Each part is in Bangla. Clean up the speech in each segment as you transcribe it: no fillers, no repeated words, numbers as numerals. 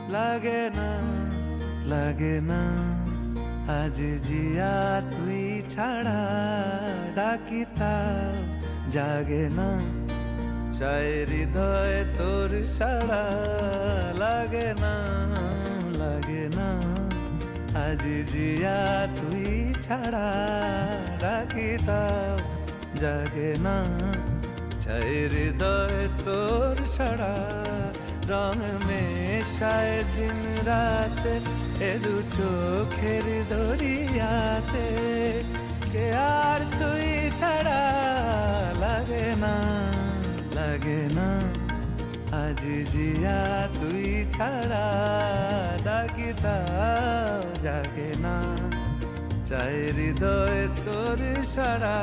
লাগে না লাগে না আজ জিয়া তুই ছাড়া ডাকি তাও জাগে না চাই হৃদয় তোর সাড়া লাগে না লাগে না আজ জিয়া তুই ছাড়া ডাকি তাও জাগে না চাই হৃদয় তোর সাড়া রং মেশায় দিন রাতে এ দু চোখের দরিয়াতে কে আর তুই ছাড়া লাগে না লাগে না আজ জিয়া তুই ছাড়া ডাকি তাও জাগে না চাই হৃদয় তোর সাড়া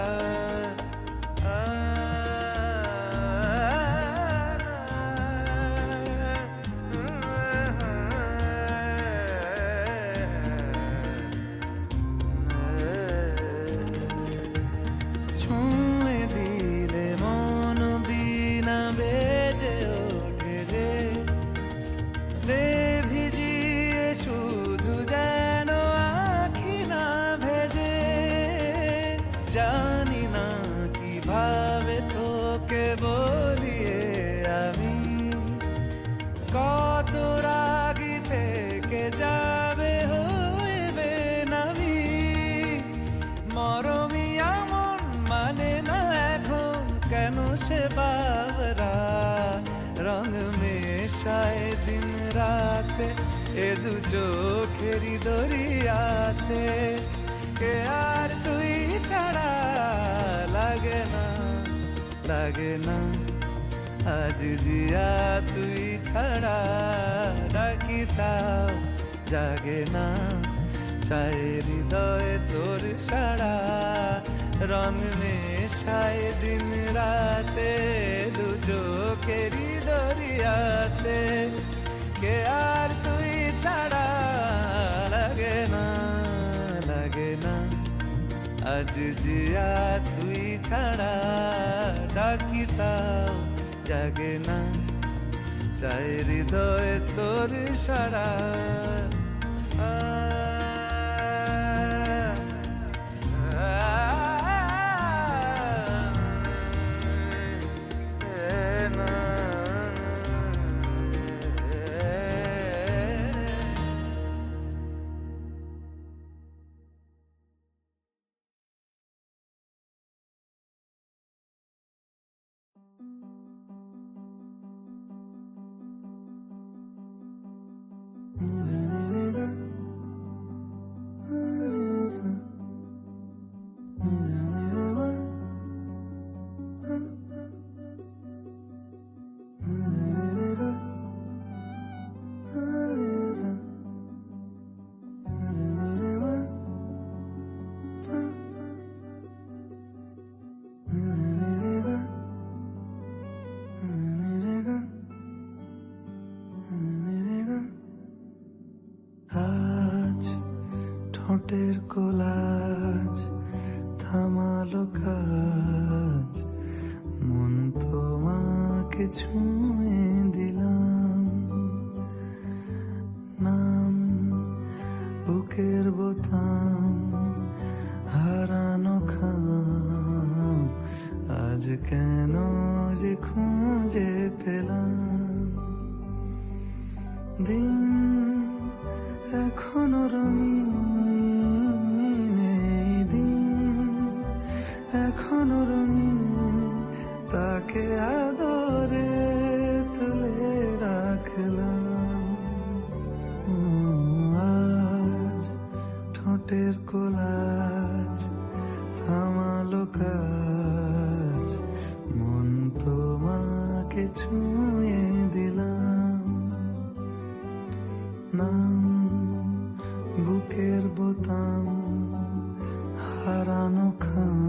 ছুঁয়ে দিলে মন বিনা বেজে ওঠে যে রে ভিজিয়ে শুধু যেন আখি না ভেজে জানি না কিভাবে তোকে বলিয়ে আমি কত রাগি থেকে যাবে হইবে নামি মরমি আমন মানে না এখন কেন সে বাবরা রং মেশায় দিন রাতে এ দু চোখেরি দরিয়াতে কে আর তুই ছাড়া লাগে না লাগে না আজ জিয়া তুই ছাড়া ডাকি তাও জাগে না চাই হৃদয় তোর সাড়া রং মেশায় দিন রাতে দু চোখেরি দরিয়াতে কে আর তুই ছাড়া লাগে না লাগে না আজ জিয়া তুই ছাড়া ডাকি তাও জাগে না চাই হৃদয় তোর সাড়া আজ ঠোঁটের কোলাজ থামালো কাজ মন তোমাকে ছুঁয়ে দিলাম নাম বুকের বোতাম হারানো খাম আজ কেন যে খুঁজে পেলাম দিন এখনো রঙিন এই দিন এখনো রঙিন তাকে আদরে তুলে রাখলাম আজ ঠোঁটের কোলাজ থামালো কাজ মন তোমাকে ছুঁয়ে দিলাম নাম বুকের বোতাম হারানো খাম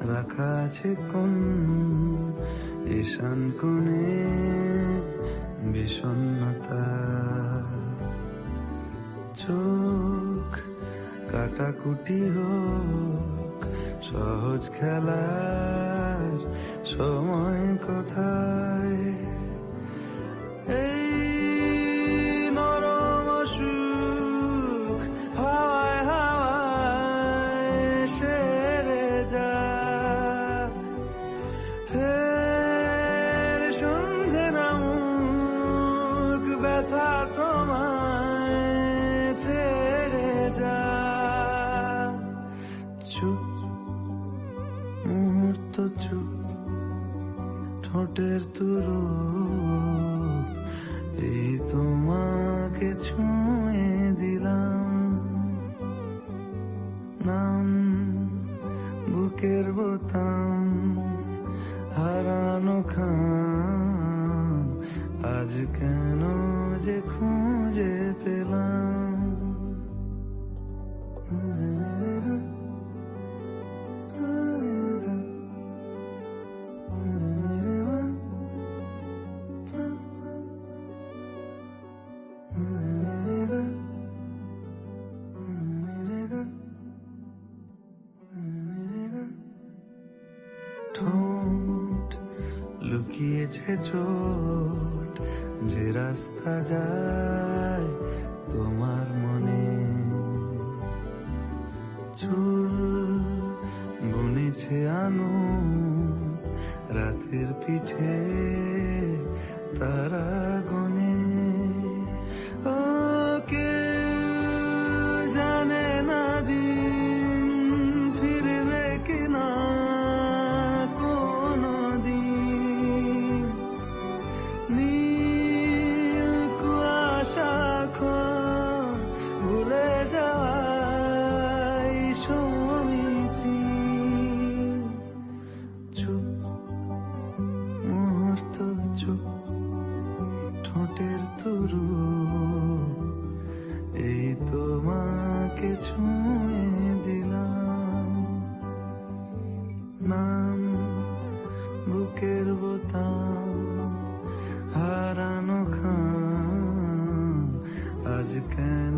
রাখা আছে কোন ঈশান কোণে বিষণ্ণতা। চোখ কাটাকুটি হোক সহজ খেলার সময় কোথায়। এই নরম সুখ হাওয়ায় হাওয়ায় সেরে যা, ফের সন্ধে নামুক ব্যথা তোমায় ছেড়ে যা। চুপ মুহূর্ত চুপ, ঠোঁটের তুরু এই তোমাকে ছুঁয়ে দিলাম। নাম বুকের বোতাম হারানো খান, আজ কেন যে খুঁজে পেলাম। ঠোঁট লুকিয়েছে চোট, যে রাস্তা যায় তোমার মনে। চুল বুনেছে আঙুল রাতের পিঠে তারা গনে। ও কেউ জানে না দিন ফিরবে কিনা কোনো দিন। নীল কুয়াশা ভুলে যাওয়াই সমীচি। চুপ মুহূর্ত চুপ, ঠোঁটের তুরু এই তোমাকে ছুঁয়ে দিলাম। নাম বুকের বোতাম হারানো খান, আজ কেন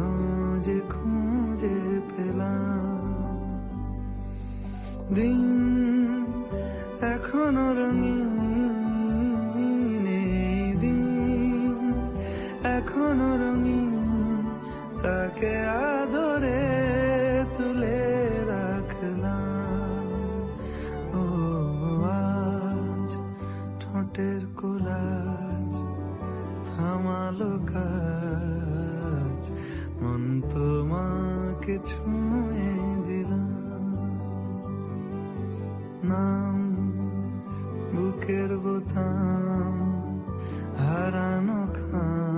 যে খুঁজে পেলাম। দিন এখনো রঙিন, এই দিন এখনো রঙিন, তাকে আদরে তুলে রাখলাম। ও আজ ঠোঁটের কোলাজ থামালো কাজ, মন তোমাকে ছুঁয়ে দিলাম। নাম বুকের বোতাম হারানো খান।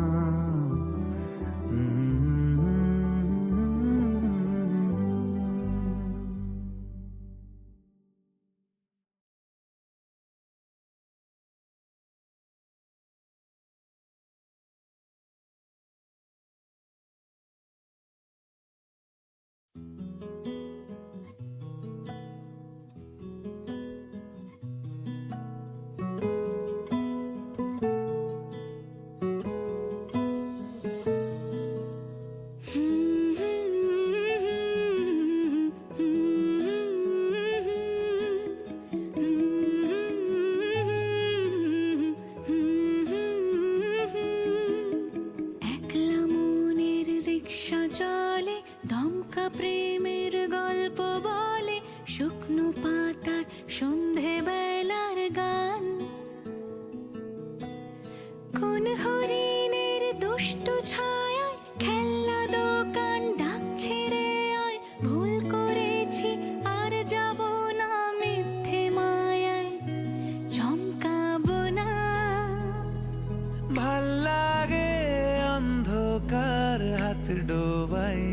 ডোবাই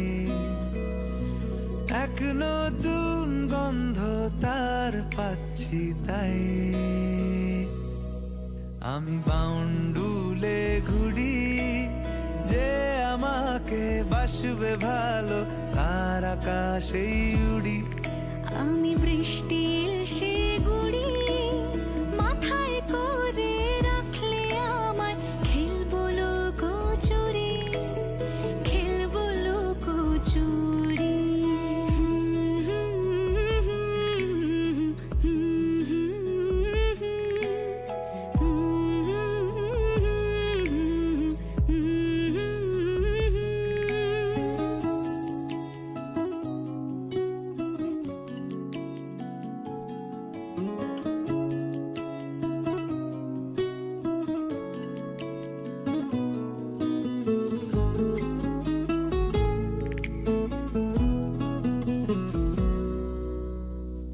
এক নতুন গন্ধ তার পাচ্ছি তাই। আমি বাউন্ডুলে ঘুরি, যে আমাকে বাসবে ভালো তার আকাশেই উড়ি। আমি বৃষ্টির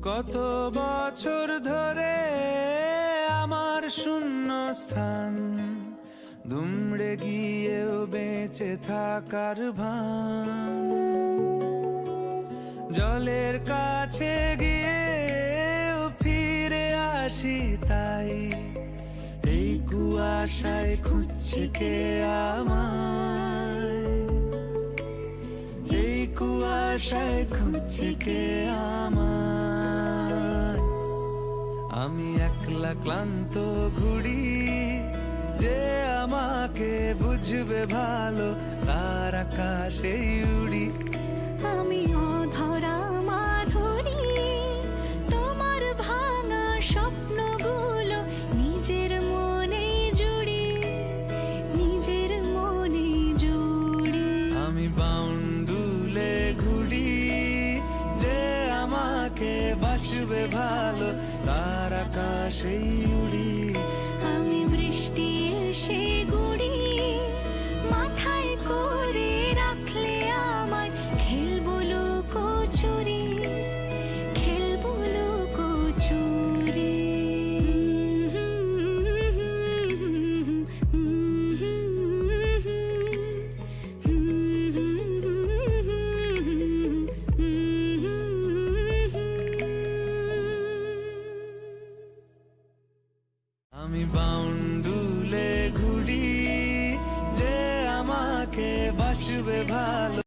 কত বছর ধরে আমার শূন্য স্থান দুমড়ে গিয়েও বেঁচে থাকার ভান, জলের কাছে গিয়েও ফিরে আসি তাই, এই কুয়াশায় খুঁজছে কে আমায়, এই কুয়াশায় খুঁজছে কে আমায়। আমি একলা ক্লান্ত ঘুরি, যে আমাকে বুঝবে ভালো তার আকাশে উড়ি। আমি অধরা মাধুরী, তোমার ভাঙা স্বপ্নগুলো নিজের মনে জুড়ি, নিজের মনে জুড়ি। আমি বাউন্ডুলে ঘুরি, যে আমাকে বাসবে ভালো তার আকাশেই উড়ি। আমি বৃষ্টি এসে গুড়ি,